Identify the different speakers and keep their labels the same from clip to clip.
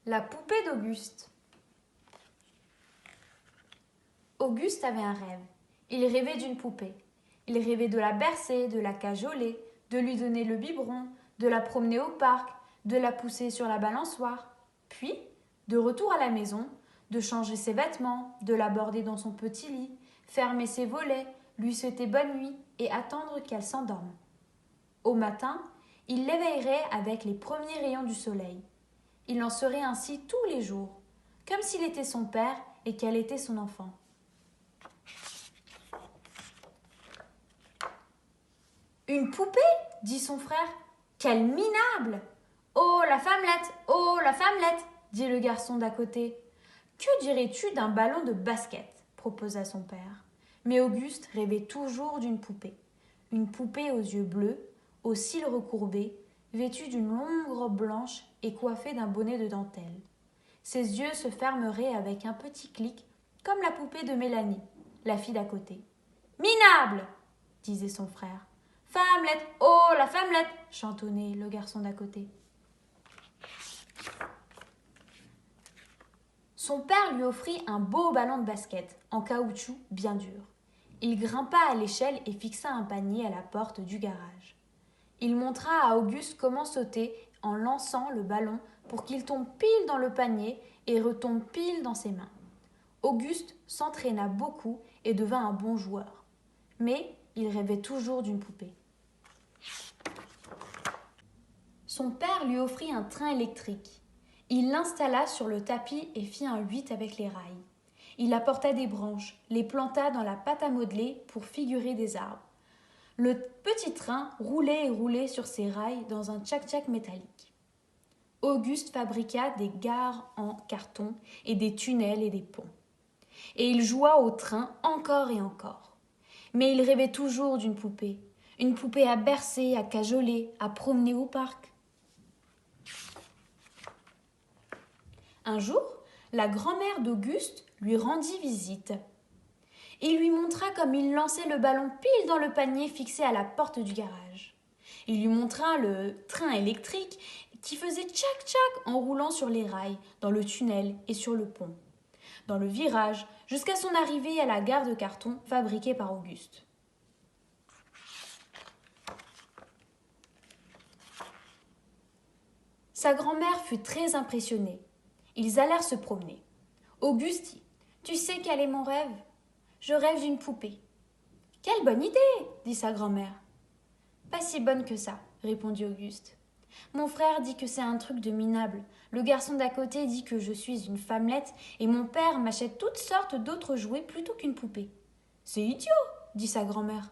Speaker 1: La poupée d'Auguste. Auguste avait un rêve. Il rêvait d'une poupée. Il rêvait de la bercer, de la cajoler, de lui donner le biberon, de la promener au parc, de la pousser sur la balançoire. Puis, de retour à la maison, de changer ses vêtements, de l'aborder dans son petit lit, fermer ses volets, lui souhaiter bonne nuit et attendre qu'elle s'endorme. Au matin, il l'éveillerait avec les premiers rayons du soleil. Il en serait ainsi tous les jours, comme s'il était son père et qu'elle était son enfant. Une poupée, dit son frère. Quelle minable! Oh, la femmelette! Oh, la femmelette! Dit le garçon d'à côté. Que dirais-tu d'un ballon de basket? Proposa son père. Mais Auguste rêvait toujours d'une poupée. Une poupée aux yeux bleus, aux cils recourbés, vêtue d'une longue robe blanche et coiffée d'un bonnet de dentelle. Ses yeux se fermeraient avec un petit clic, comme la poupée de Mélanie, la fille d'à côté. Minable! Disait son frère. Femmelette! Oh, la femmelette! Chantonnait le garçon d'à côté. Son père lui offrit un beau ballon de basket, en caoutchouc bien dur. Il grimpa à l'échelle et fixa un panier à la porte du garage. Il montra à Auguste comment sauter en lançant le ballon pour qu'il tombe pile dans le panier et retombe pile dans ses mains. Auguste s'entraîna beaucoup et devint un bon joueur. Mais il rêvait toujours d'une poupée. Son père lui offrit un train électrique. Il l'installa sur le tapis et fit un 8 avec les rails. Il apporta des branches, les planta dans la pâte à modeler pour figurer des arbres. Le petit train roulait et roulait sur ses rails dans un tchac-tchac métallique. Auguste fabriqua des gares en carton et des tunnels et des ponts. Et il joua au train encore et encore. Mais il rêvait toujours d'une poupée. Une poupée à bercer, à cajoler, à promener au parc. Un jour, la grand-mère d'Auguste lui rendit visite. Il lui montra comme il lançait le ballon pile dans le panier fixé à la porte du garage. Il lui montra le train électrique qui faisait tchac-tchac en roulant sur les rails, dans le tunnel et sur le pont, dans le virage, jusqu'à son arrivée à la gare de carton fabriquée par Auguste. Sa grand-mère fut très impressionnée. Ils allèrent se promener. Auguste dit « Tu sais quel est mon rêve ? Je rêve d'une poupée. »« Quelle bonne idée !» dit sa grand-mère. « Pas si bonne que ça, » répondit Auguste. « Mon frère dit que c'est un truc de minable. Le garçon d'à côté dit que je suis une femmelette et mon père m'achète toutes sortes d'autres jouets plutôt qu'une poupée. »« C'est idiot !» dit sa grand-mère.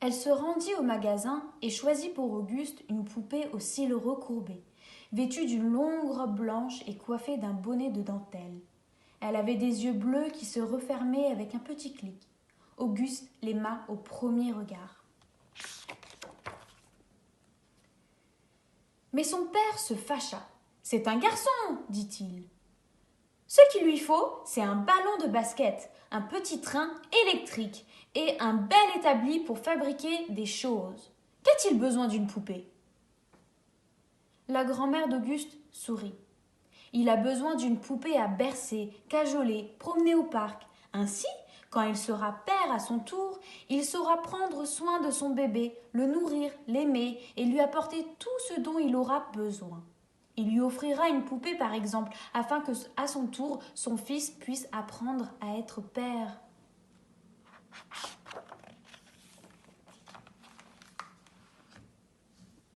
Speaker 1: Elle se rendit au magasin et choisit pour Auguste une poupée aux cils recourbés, vêtue d'une longue robe blanche et coiffée d'un bonnet de dentelle. Elle avait des yeux bleus qui se refermaient avec un petit clic. Auguste l'aima au premier regard. Mais son père se fâcha. « C'est un garçon, dit-il. Ce qu'il lui faut, c'est un ballon de basket, un petit train électrique et un bel établi pour fabriquer des choses. Qu'a-t-il besoin d'une poupée ?» La grand-mère d'Auguste sourit. Il a besoin d'une poupée à bercer, cajoler, promener au parc. Ainsi, quand il sera père à son tour, il saura prendre soin de son bébé, le nourrir, l'aimer et lui apporter tout ce dont il aura besoin. Il lui offrira une poupée, par exemple, afin que, à son tour, son fils puisse apprendre à être père.